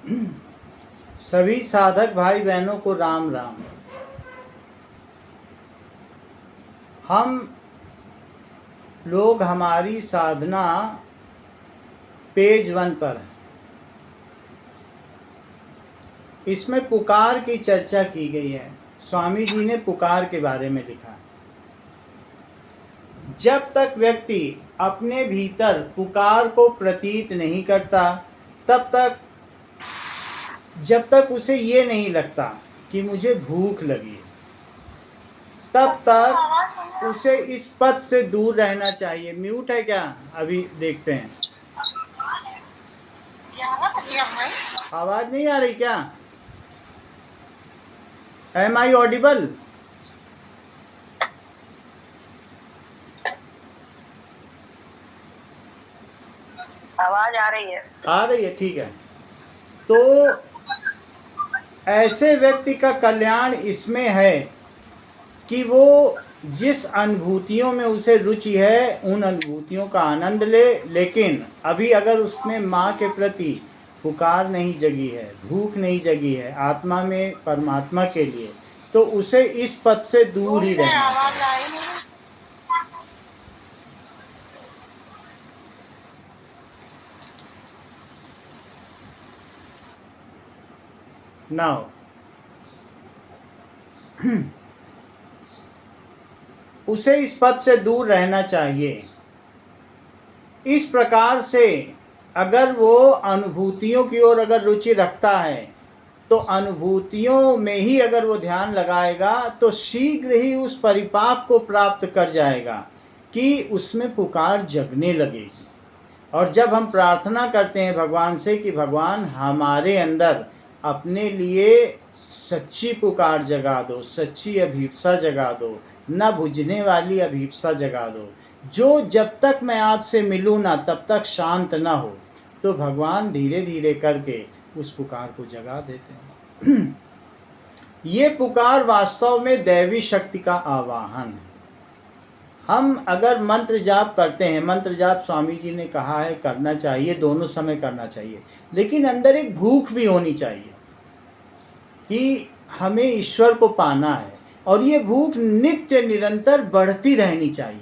सभी साधक भाई बहनों को राम राम। हम लोग हमारी साधना पेज 1 पर है। इसमें पुकार की चर्चा की गई है। स्वामी जी ने पुकार के बारे में लिखा है। जब तक व्यक्ति अपने भीतर पुकार को प्रतीत नहीं करता, जब तक उसे ये नहीं लगता कि मुझे भूख लगी है, तब तक उसे इस पद से दूर रहना चाहिए। म्यूट है क्या? अभी देखते हैं। आवाज नहीं आ रही क्या? Am I audible? आवाज आ रही है। आ रही है, ठीक है। तो ऐसे व्यक्ति का कल्याण इसमें है कि वो जिस अनुभूतियों में उसे रुचि है उन अनुभूतियों का आनंद ले, लेकिन अभी अगर उसमें माँ के प्रति पुकार नहीं जगी है, भूख नहीं जगी है आत्मा में परमात्मा के लिए, तो उसे इस पद से दूर ही रहना चाहिए। नाउ उसे इस पद से दूर रहना चाहिए। इस प्रकार से अगर वो अनुभूतियों की ओर अगर रुचि रखता है तो अनुभूतियों में ही अगर वो ध्यान लगाएगा तो शीघ्र ही उस परिपाक को प्राप्त कर जाएगा कि उसमें पुकार जगने लगेगी। और जब हम प्रार्थना करते हैं भगवान से कि भगवान हमारे अंदर अपने लिए सच्ची पुकार जगा दो, सच्ची अभिप्सा जगा दो, न बुझने वाली अभिप्सा जगा दो, जो जब तक मैं आपसे मिलूँ ना तब तक शांत ना हो, तो भगवान धीरे धीरे करके उस पुकार को जगा देते हैं। ये पुकार वास्तव में दैवी शक्ति का आवाहन है। हम अगर मंत्र जाप करते हैं, मंत्र जाप स्वामी जी ने कहा है करना चाहिए, दोनों समय करना चाहिए, लेकिन अंदर एक भूख भी होनी चाहिए कि हमें ईश्वर को पाना है, और ये भूख नित्य निरंतर बढ़ती रहनी चाहिए।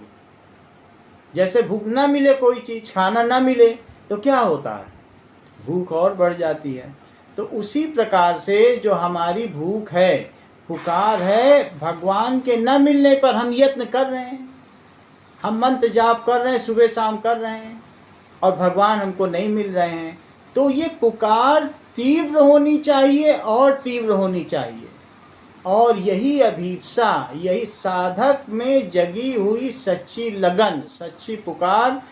जैसे भूख ना मिले, कोई चीज़ खाना ना मिले तो क्या होता है, भूख और बढ़ जाती है। तो उसी प्रकार से जो हमारी भूख है, पुकार है, भगवान के न मिलने पर हम यत्न कर रहे हैं, हम मंत्र जाप कर रहे हैं, सुबह शाम कर रहे हैं, और भगवान हमको नहीं मिल रहे हैं, तो ये पुकार तीव्र होनी चाहिए और तीव्र होनी चाहिए। और यही अभीप्सा, यही साधक में जगी हुई सच्ची लगन, सच्ची पुकार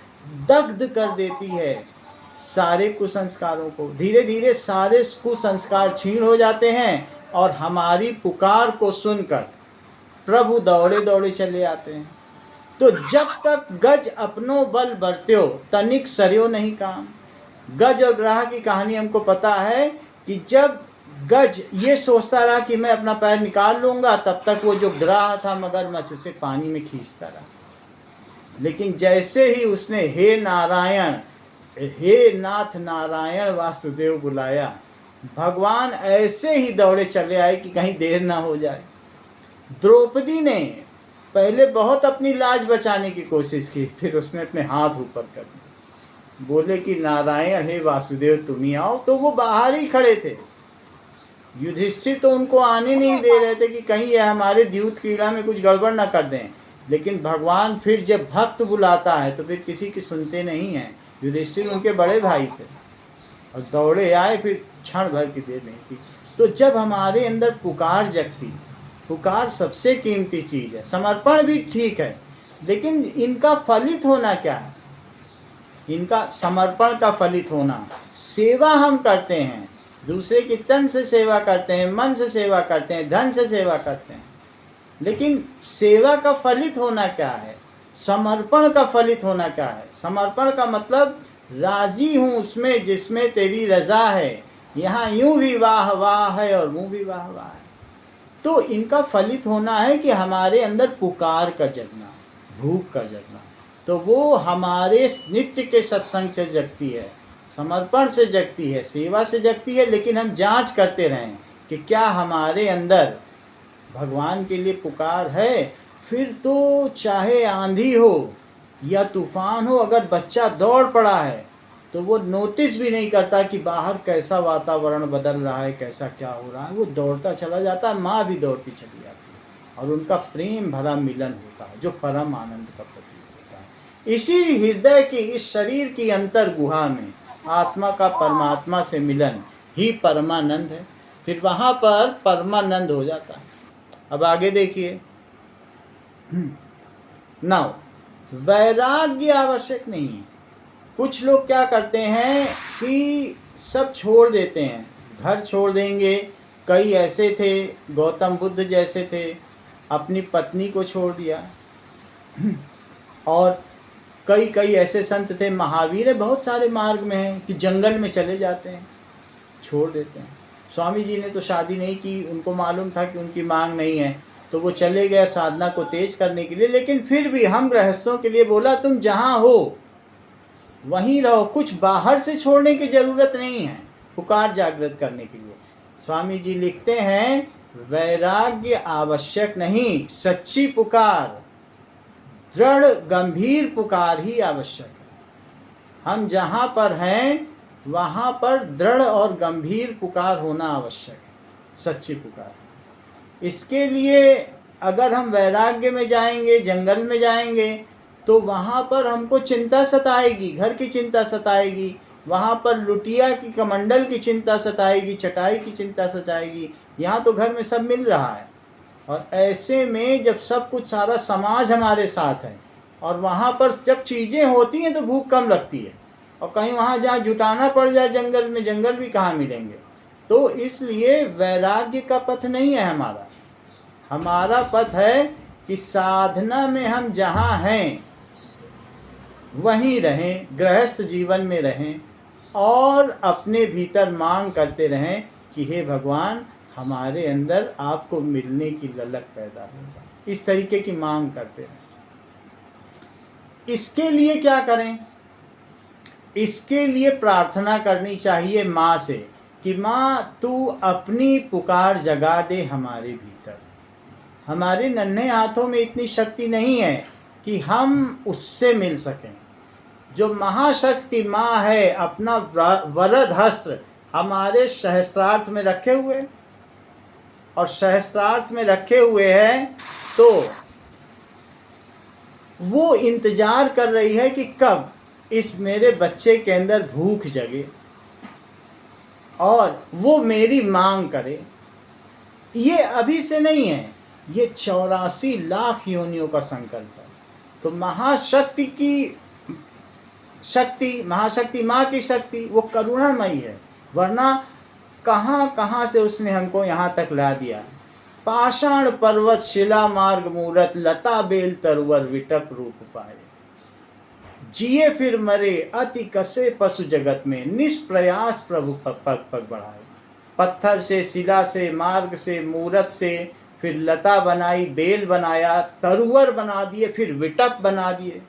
दग्ध कर देती है सारे कुसंस्कारों को। धीरे धीरे सारे कुसंस्कार क्षीण हो जाते हैं और हमारी पुकार को सुनकर प्रभु दौड़े दौड़े चले आते हैं। तो जब तक गज अपनो बल बरत्यो तनिक सरयो नहीं काम। गज और ग्राह की कहानी हमको पता है कि जब गज ये सोचता रहा कि मैं अपना पैर निकाल लूँगा, तब तक वो जो ग्राह था मगरमच्छ उसे पानी में खींचता रहा। लेकिन जैसे ही उसने हे नारायण, हे नाथ नारायण वासुदेव बुलाया, भगवान ऐसे ही दौड़े चले आए कि कहीं देर ना हो जाए। द्रौपदी ने पहले बहुत अपनी लाज बचाने की कोशिश की, फिर उसने अपने हाथ ऊपर कर दिए, बोले कि नारायण हे वासुदेव तुम ही आओ। तो वो बाहर ही खड़े थे। युधिष्ठिर तो उनको आने नहीं दे रहे थे कि कहीं ये हमारे द्यूत क्रीड़ा में कुछ गड़बड़ ना कर दें। लेकिन भगवान फिर जब भक्त बुलाता है तो फिर किसी की सुनते नहीं हैं। युधिष्ठिर उनके बड़े भाई थे और दौड़े आए, फिर क्षण भर की देर नहीं की। तो जब हमारे अंदर पुकार जगती, पुकार सबसे कीमती चीज़ है। समर्पण भी ठीक है, लेकिन इनका फलित होना क्या है? इनका समर्पण का फलित होना, सेवा हम करते हैं, दूसरे की तन से सेवा करते हैं, मन से सेवा करते हैं, धन से सेवा करते हैं, लेकिन सेवा का फलित होना क्या है? समर्पण का फलित होना क्या है? समर्पण का मतलब राजी हूँ उसमें जिसमें तेरी रजा है। यहाँ यूं भी वाह वाह है और यूं भी वाह वाह है। तो इनका फलित होना है कि हमारे अंदर पुकार का जगना, भूख का जगना। तो वो हमारे नित्य के सत्संग से जगती है, समर्पण से जगती है, सेवा से जगती है, लेकिन हम जांच करते रहें कि क्या हमारे अंदर भगवान के लिए पुकार है। फिर तो चाहे आंधी हो या तूफान हो, अगर बच्चा दौड़ पड़ा है तो वो नोटिस भी नहीं करता कि बाहर कैसा वातावरण बदल रहा है, कैसा क्या हो रहा है, वो दौड़ता चला जाता है, माँ भी दौड़ती चली जाती है, और उनका प्रेम भरा मिलन होता है जो परम आनंद का प्रतीक होता है। इसी हृदय की, इस शरीर की अंतर गुहा में आत्मा का परमात्मा से मिलन ही परमानंद है। फिर वहाँ पर परमानंद हो जाता है। अब आगे देखिए, नाउ वैराग्य आवश्यक नहीं है। कुछ लोग क्या करते हैं कि सब छोड़ देते हैं, घर छोड़ देंगे। कई ऐसे थे, गौतम बुद्ध जैसे थे, अपनी पत्नी को छोड़ दिया। और कई ऐसे संत थे, महावीर बहुत सारे मार्ग में हैं कि जंगल में चले जाते हैं, छोड़ देते हैं। स्वामी जी ने तो शादी नहीं की, उनको मालूम था कि उनकी मांग नहीं है, तो वो चले गए साधना को तेज करने के लिए। लेकिन फिर भी हम गृहस्थों के लिए बोला, तुम जहाँ हो वहीं रहो, कुछ बाहर से छोड़ने की जरूरत नहीं है पुकार जागृत करने के लिए। स्वामी जी लिखते हैं, वैराग्य आवश्यक नहीं, सच्ची पुकार, दृढ़ गंभीर पुकार ही आवश्यक है। हम जहाँ पर हैं वहाँ पर दृढ़ और गंभीर पुकार होना आवश्यक है, सच्ची पुकार। इसके लिए अगर हम वैराग्य में जाएंगे, जंगल में जाएंगे, तो वहाँ पर हमको चिंता सताएगी, घर की चिंता सताएगी, वहाँ पर लुटिया की कमंडल की चिंता सताएगी, चटाई की चिंता सताएगी। यहाँ तो घर में सब मिल रहा है, और ऐसे में जब सब कुछ, सारा समाज हमारे साथ है, और वहाँ पर जब चीज़ें होती हैं तो भूख कम लगती है, और कहीं वहाँ जहाँ जुटाना पड़ जाए जंगल में, जंगल भी कहाँ मिलेंगे। तो इसलिए वैराग्य का पथ नहीं है हमारा। हमारा पथ है कि साधना में हम जहाँ हैं वहीं रहें, गृहस्थ जीवन में रहें, और अपने भीतर मांग करते रहें कि हे भगवान, हमारे अंदर आपको मिलने की ललक पैदा हो जाए। इस तरीके की मांग करते रहें। इसके लिए क्या करें? इसके लिए प्रार्थना करनी चाहिए माँ से कि माँ तू अपनी पुकार जगा दे हमारे भीतर। हमारे नन्हे हाथों में इतनी शक्ति नहीं है कि हम उससे मिल सकें। जो महाशक्ति माँ है, अपना वरद हस्त्र हमारे सहस्त्रार्थ में रखे हुए, और सहस्त्रार्थ में रखे हुए हैं, तो वो इंतजार कर रही है कि कब इस मेरे बच्चे के अंदर भूख जगे और वो मेरी मांग करे। ये अभी से नहीं है, ये 84 लाख योनियों का संकल्प है। तो महाशक्ति की शक्ति, महाशक्ति माँ की शक्ति, वो करुणामयी है, वरना कहाँ कहाँ से उसने हमको यहाँ तक ला दिया। पाषाण पर्वत शिला मार्ग मूरत, लता बेल तरुवर विटप रूप पाए। जिए फिर मरे अति कसे पशु जगत में, निष्प्रयास प्रभु पग पग बढ़ाए। पत्थर से, शिला से, मार्ग से, मूरत से, फिर लता बनाई, बेल बनाया, तरुवर बना दिए, फिर विटप बना दिए,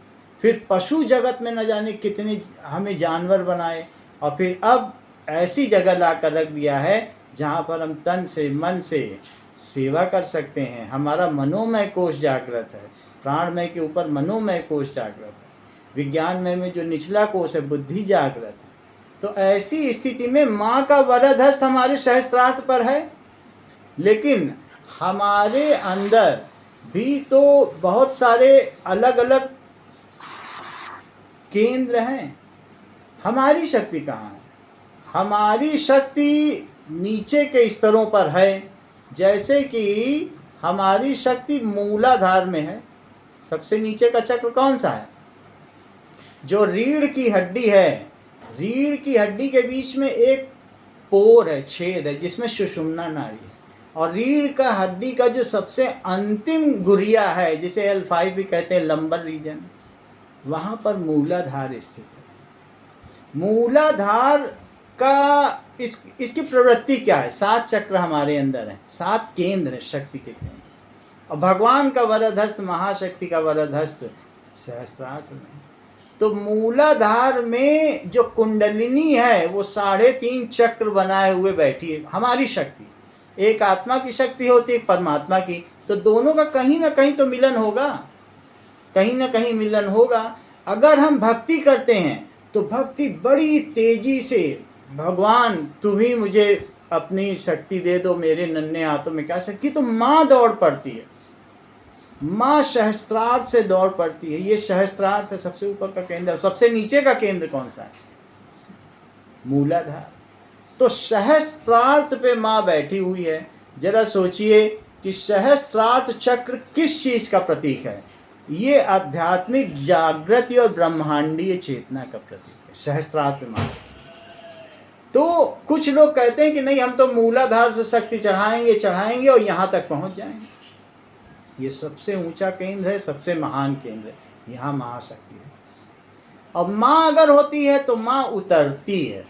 फिर पशु जगत में न जाने कितने हमें जानवर बनाए, और फिर अब ऐसी जगह ला कर रख दिया है जहाँ पर हम तन से, मन से सेवा कर सकते हैं। हमारा मनोमय कोश जागृत है, प्राणमय के ऊपर मनोमय कोश जागृत है, विज्ञानमय में जो निचला कोश है बुद्धि जागृत है। तो ऐसी स्थिति में माँ का वरद हस्त हमारे सहस्त्रार्थ पर है, लेकिन हमारे अंदर भी तो बहुत सारे अलग अलग केंद्र हैं। हमारी शक्ति कहाँ है? हमारी शक्ति नीचे के स्तरों पर है, जैसे कि हमारी शक्ति मूलाधार में है। सबसे नीचे का चक्र कौन सा है? जो रीढ़ की हड्डी है, रीढ़ की हड्डी के बीच में एक पोर है, छेद है, जिसमें सुषुम्ना नाड़ी है, और रीढ़ का हड्डी का जो सबसे अंतिम गुरिया है, जिसे L5 भी कहते हैं, लंबर रीजन, वहाँ पर मूलाधार स्थित है। मूलाधार का इसकी प्रवृत्ति क्या है? 7 चक्र हमारे अंदर है, 7 केंद्र है, शक्ति के केंद्र, और भगवान का वरद हस्त, महाशक्ति का वरद हस्त सहस्त्रार्थ में। तो मूलाधार में जो कुंडलिनी है वो 3.5 चक्र बनाए हुए बैठी है, हमारी शक्ति। एक आत्मा की शक्ति होती है, एक परमात्मा की, तो दोनों का कहीं ना कहीं तो मिलन होगा, कहीं ना कहीं मिलन होगा। अगर हम भक्ति करते हैं तो भक्ति बड़ी तेजी से, भगवान तुम ही मुझे अपनी शक्ति दे दो, मेरे नन्हे हाथों में क्या शक्ति, तो माँ दौड़ पड़ती है, माँ सहस्त्रार्थ से दौड़ पड़ती है। ये सहस्त्रार्थ है, सबसे ऊपर का केंद्र। सबसे नीचे का केंद्र कौन सा है? मूलाधार। तो सहस्त्रार्थ पे माँ बैठी हुई है। जरा सोचिए कि सहस्त्रार्थ चक्र किस चीज का प्रतीक है? ये आध्यात्मिक जागृति और ब्रह्मांडीय चेतना का प्रतीक है, सहस्त्रार्थ माँ। तो कुछ लोग कहते हैं कि नहीं, हम तो मूलाधार से शक्ति चढ़ाएंगे और यहाँ तक पहुँच जाएंगे। ये सबसे ऊंचा केंद्र है, सबसे महान केंद्र है, यहाँ महाशक्ति है। अब माँ अगर होती है तो माँ उतरती है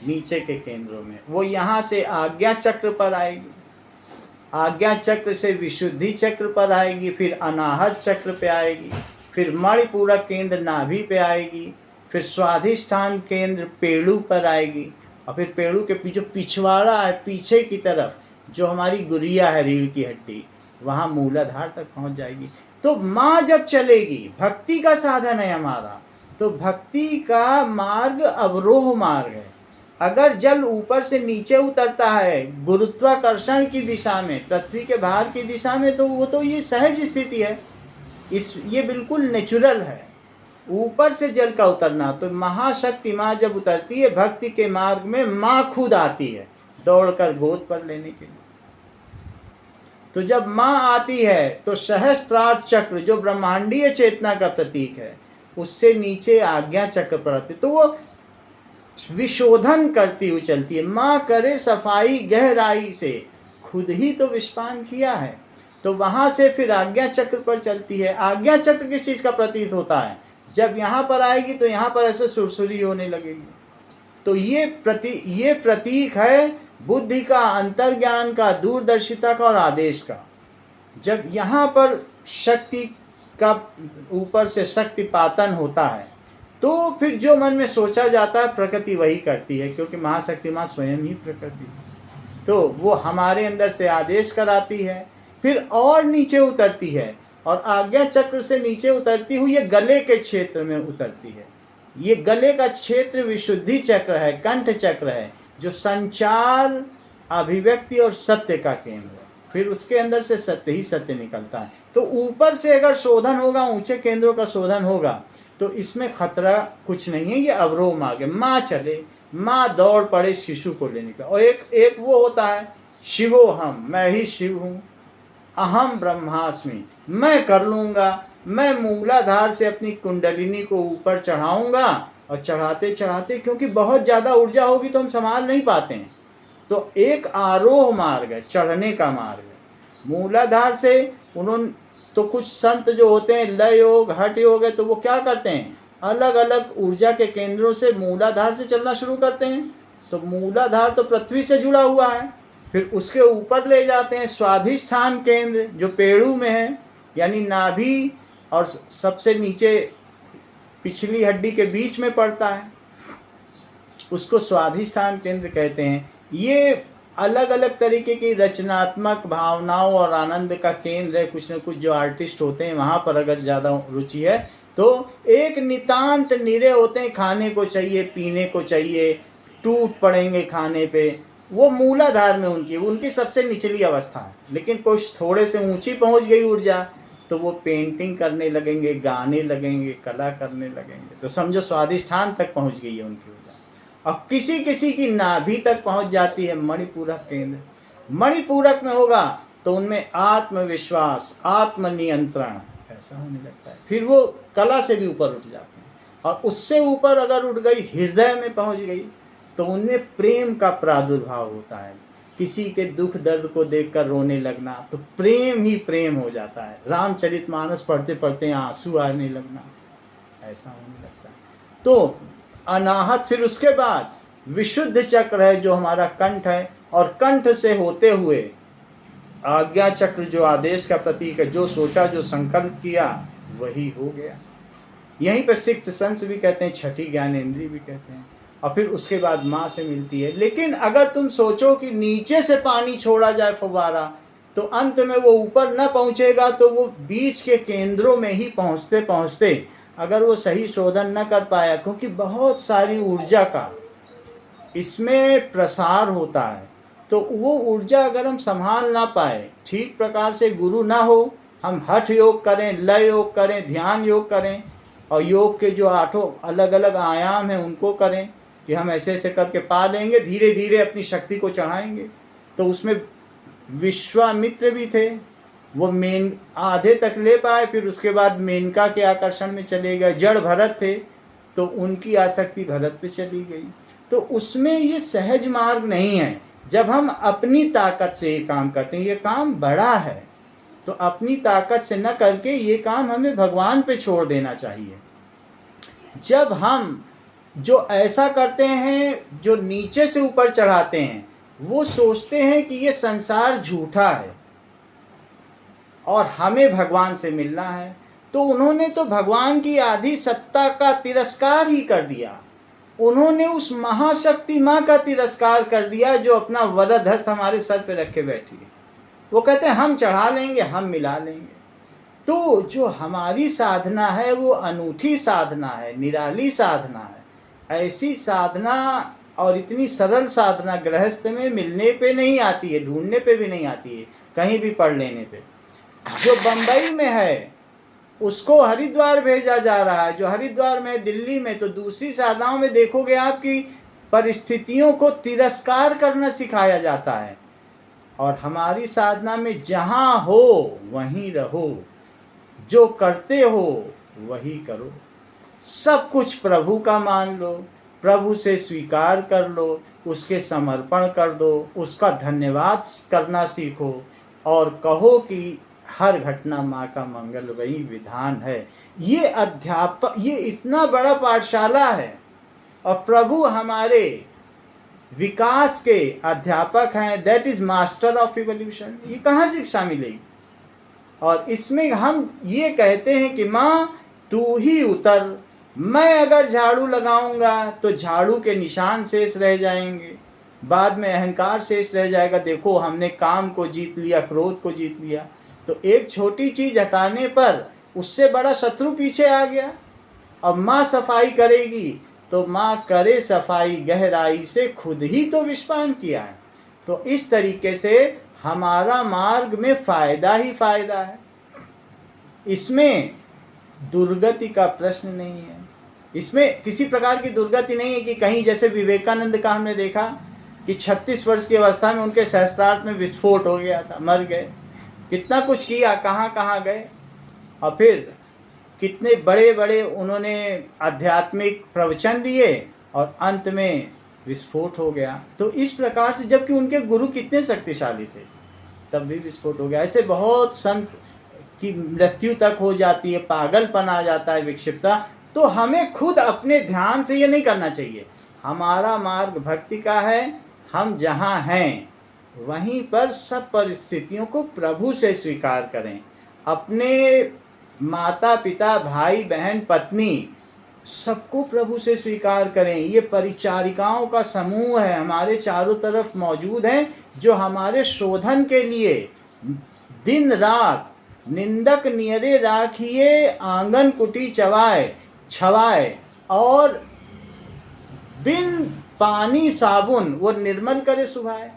नीचे के केंद्रों में, वो यहाँ से आज्ञा चक्र पर आएगी, आज्ञा चक्र से विशुद्धि चक्र पर आएगी, फिर अनाहत चक्र पे आएगी, फिर मणिपूरक केंद्र नाभि पे आएगी, फिर स्वाधिष्ठान केंद्र पेड़ू पर आएगी, और फिर पेड़ू के जो पिछवाड़ा है पीछे की तरफ, जो हमारी गुड़िया है रीढ़ की हड्डी, वहाँ मूलाधार तक पहुँच जाएगी। तो माँ जब चलेगी, भक्ति का साधन है हमारा, तो भक्ति का मार्ग अवरोह मार्ग है। अगर जल ऊपर से नीचे उतरता है गुरुत्वाकर्षण की दिशा में, पृथ्वी के बाहर की दिशा में, तो वो तो ये सहज स्थिति है, ये बिल्कुल नेचुरल है ऊपर से जल का उतरना। तो महाशक्ति माँ जब उतरती है भक्ति के मार्ग में, माँ खुद आती है दौड़कर गोद पर लेने के लिए। तो जब माँ आती है तो सहस्त्रार्थ चक्र जो ब्रह्मांडीय चेतना का प्रतीक है, उससे नीचे आज्ञा चक्र पर आती, तो वो विशोधन करती हुई चलती है। माँ करे सफाई गहराई से, खुद ही तो विषपान किया है, तो वहाँ से फिर आज्ञा चक्र पर चलती है। आज्ञा चक्र किस चीज़ का प्रतीक होता है? जब यहाँ पर आएगी तो यहाँ पर ऐसे सुरसुरी होने लगेगी। तो ये प्रतीक है बुद्धि का, अंतर्ज्ञान का, दूरदर्शिता का और आदेश का। जब यहाँ पर शक्ति का ऊपर से शक्तिपातन होता है तो फिर जो मन में सोचा जाता है प्रकृति वही करती है, क्योंकि महाशक्ति माँ स्वयं ही प्रकृति है। तो वो हमारे अंदर से आदेश कराती है, फिर और नीचे उतरती है, और आज्ञा चक्र से नीचे उतरती हुई ये गले के क्षेत्र में उतरती है। ये गले का क्षेत्र विशुद्धि चक्र है, कंठ चक्र है, जो संचार, अभिव्यक्ति और सत्य का केंद्र है। फिर उसके अंदर से सत्य ही सत्य निकलता है। तो ऊपर से अगर शोधन होगा, ऊंचे केंद्रों का शोधन होगा, तो इसमें खतरा कुछ नहीं है। ये अवरोह मार्ग है। माँ चले, माँ दौड़ पड़े शिशु को लेने का। और एक वो होता है शिवो हम, मैं ही शिव हूँ, अहम ब्रह्मास्मि, मैं कर लूँगा, मैं मूलाधार से अपनी कुंडलिनी को ऊपर चढ़ाऊँगा, और चढ़ाते चढ़ाते, क्योंकि बहुत ज़्यादा ऊर्जा होगी तो हम संभाल नहीं पाते हैं, तो एक आरोह मार्ग है, चढ़ने का मार्ग है। मूलाधार से उन्होंने तो कुछ संत जो होते हैं लय योग, हठ योग है, तो वो क्या करते हैं, अलग अलग ऊर्जा के केंद्रों से मूलाधार से चलना शुरू करते हैं। तो मूलाधार तो पृथ्वी से जुड़ा हुआ है, फिर उसके ऊपर ले जाते हैं स्वाधिष्ठान केंद्र जो पेड़ू में है, यानी नाभि और सबसे नीचे पिछली हड्डी के बीच में पड़ता है, उसको स्वाधिष्ठान केंद्र कहते हैं। ये अलग अलग तरीके की रचनात्मक भावनाओं और आनंद का केंद्र है। कुछ न कुछ जो आर्टिस्ट होते हैं वहाँ पर अगर ज़्यादा रुचि है तो एक नितांत निरे होते हैं, खाने को चाहिए, पीने को चाहिए, टूट पड़ेंगे खाने पे, वो मूलाधार में उनकी सबसे निचली अवस्था है। लेकिन कुछ थोड़े से ऊंची पहुंच गई ऊर्जा तो वो पेंटिंग करने लगेंगे, गाने लगेंगे, कला करने लगेंगे, तो समझो स्वाधिष्ठान तक पहुंच गई है उनकी ऊर्जा। और किसी किसी की नाभि तक पहुंच जाती है मणिपूरक केंद्र। मणिपूरक में होगा तो उनमें आत्मविश्वास, आत्मनियंत्रण ऐसा होने लगता है, फिर वो कला से भी ऊपर उठ जाते हैं। और उससे ऊपर अगर उठ गई, हृदय में पहुंच गई, तो उनमें प्रेम का प्रादुर्भाव होता है। किसी के दुख दर्द को देखकर रोने लगना, तो प्रेम ही प्रेम हो जाता है। रामचरितमानस पढ़ते पढ़ते आंसू आने लगना, ऐसा होने लगता है। तो अनाहत, फिर उसके बाद विशुद्ध चक्र है जो हमारा कंठ है, और कंठ से होते हुए आज्ञा चक्र जो आदेश का प्रतीक है, जो सोचा, जो संकल्प किया वही हो गया। यहीं पर सिक्स्थ सेंस भी कहते हैं, छठी ज्ञानेंद्रिय भी कहते हैं, और फिर उसके बाद माँ से मिलती है। लेकिन अगर तुम सोचो कि नीचे से पानी छोड़ा जाए फव्वारा, तो अंत में वो ऊपर न पहुँचेगा, तो वो बीच के केंद्रों में ही पहुँचते पहुँचते अगर वो सही शोधन न कर पाया, क्योंकि बहुत सारी ऊर्जा का इसमें प्रसार होता है, तो वो ऊर्जा अगर हम संभाल ना पाए, ठीक प्रकार से गुरु ना हो, हम हठ योग करें, लय योग करें, ध्यान योग करें, और योग के जो 8 अलग अलग आयाम हैं उनको करें कि हम ऐसे ऐसे करके पा लेंगे, धीरे धीरे अपनी शक्ति को चढ़ाएंगे। तो उसमें विश्वामित्र भी थे, वो मेन आधे तक ले पाए, फिर उसके बाद मेनका के आकर्षण में चले गए। जड़ भरत थे, तो उनकी आसक्ति भरत पे चली गई। तो उसमें ये सहज मार्ग नहीं है। जब हम अपनी ताकत से ये काम करते हैं, ये काम बड़ा है, तो अपनी ताकत से न करके ये काम हमें भगवान पे छोड़ देना चाहिए। जब हम जो ऐसा करते हैं, जो नीचे से ऊपर चढ़ाते हैं, वो सोचते हैं कि ये संसार झूठा है और हमें भगवान से मिलना है, तो उन्होंने तो भगवान की आधी सत्ता का तिरस्कार ही कर दिया। उन्होंने उस महाशक्ति माँ का तिरस्कार कर दिया जो अपना वरद हस्त हमारे सर पे रख के बैठी है। वो कहते हैं हम चढ़ा लेंगे, हम मिला लेंगे। तो जो हमारी साधना है वो अनूठी साधना है, निराली साधना है। ऐसी साधना और इतनी सरल साधना गृहस्थ में मिलने पे नहीं आती है, ढूंढने पे भी नहीं आती है, कहीं भी पढ़ लेने पे। जो बम्बई में है उसको हरिद्वार भेजा जा रहा है, जो हरिद्वार में, दिल्ली में, तो दूसरी साधनाओं में देखोगे आपकी परिस्थितियों को तिरस्कार करना सिखाया जाता है। और हमारी साधना में जहाँ हो वहीं रहो, जो करते हो वही करो, सब कुछ प्रभु का मान लो, प्रभु से स्वीकार कर लो, उसके समर्पण कर दो, उसका धन्यवाद करना सीखो, और कहो कि हर घटना माँ का मंगल वही विधान है। ये अध्यापक, ये इतना बड़ा पाठशाला है, और प्रभु हमारे विकास के अध्यापक हैं। That is master of evolution. ये कहाँ शिक्षा मिलेगी? और इसमें हम ये कहते हैं कि माँ तू ही उतर, मैं अगर झाड़ू लगाऊंगा तो झाड़ू के निशान शेष रह जाएंगे, बाद में अहंकार शेष रह जाएगा। देखो हमने काम को जीत लिया, क्रोध को जीत लिया, तो एक छोटी चीज हटाने पर उससे बड़ा शत्रु पीछे आ गया। अब माँ सफाई करेगी तो माँ करे सफाई गहराई से, खुद ही तो विश्वान किया है। तो इस तरीके से हमारा मार्ग में फायदा ही फायदा है, इसमें दुर्गति का प्रश्न नहीं है। इसमें किसी प्रकार की दुर्गति नहीं है कि कहीं, जैसे विवेकानंद का हमने देखा कि 36 वर्ष की अवस्था में उनके सहस्त्रार्थ में विस्फोट हो गया था, मर गए। कितना कुछ किया, कहाँ कहाँ गए, और फिर कितने बड़े बड़े उन्होंने आध्यात्मिक प्रवचन दिए और अंत में विस्फोट हो गया। तो इस प्रकार से, जबकि उनके गुरु कितने शक्तिशाली थे, तब भी विस्फोट हो गया। ऐसे बहुत संत की मृत्यु तक हो जाती है, पागलपन आ जाता है, विक्षिप्तता। तो हमें खुद अपने ध्यान से ये नहीं करना चाहिए। हमारा मार्ग भक्ति का है, हम जहाँ हैं वहीं पर सब परिस्थितियों को प्रभु से स्वीकार करें। अपने माता पिता, भाई बहन, पत्नी, सबको प्रभु से स्वीकार करें। ये परिचारिकाओं का समूह है, हमारे चारों तरफ मौजूद हैं, जो हमारे शोधन के लिए दिन रात निंदक नियरे राखिए, आंगन कुटी चवाए छवाए, और बिन पानी साबुन वो निर्मल करे सुभाए।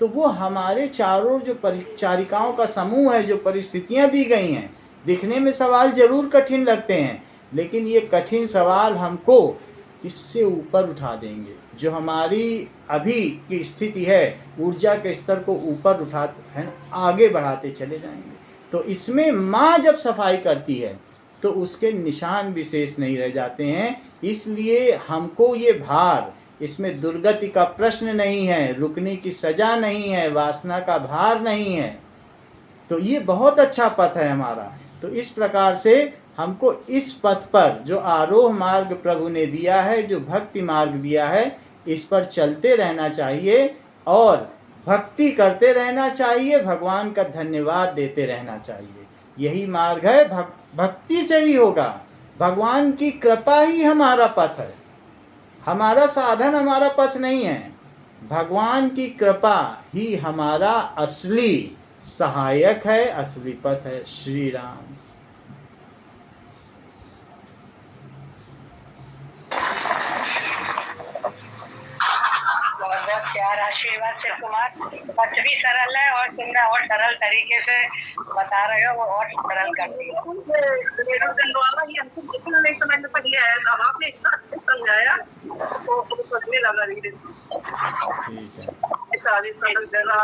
तो वो हमारे चारों जो परिचारिकाओं का समूह है, जो परिस्थितियां दी गई हैं, दिखने में सवाल जरूर कठिन लगते हैं, लेकिन ये कठिन सवाल हमको इससे ऊपर उठा देंगे। जो हमारी अभी की स्थिति है, ऊर्जा के स्तर को ऊपर उठाते हैं, आगे बढ़ाते चले जाएंगे। तो इसमें माँ जब सफाई करती है तो उसके निशान विशेष नहीं रह जाते हैं। इसलिए हमको ये भार, इसमें दुर्गति का प्रश्न नहीं है, रुकने की सजा नहीं है, वासना का भार नहीं है। तो ये बहुत अच्छा पथ है हमारा। तो इस प्रकार से हमको इस पथ पर जो आरोह मार्ग प्रभु ने दिया है, जो भक्ति मार्ग दिया है, इस पर चलते रहना चाहिए और भक्ति करते रहना चाहिए, भगवान का धन्यवाद देते रहना चाहिए। यही मार्ग है, भक्ति से ही होगा। भगवान की कृपा ही हमारा पथ है, हमारा साधन हमारा पथ नहीं है। भगवान की कृपा ही हमारा असली सहायक है, असली पथ है। श्री राम। बहुत बहुत प्यार आशीर्वाद शिव कुमार। पथ भी सरल है और तुमने और सरल तरीके से बता रहे हो, वो और सरल कर दिया। ये हमको बिल्कुल नहीं समझ में पहले आया, आपने इतना अच्छा समझाया तो पढ़ने लगा। ठीक है। सारी सरल जगह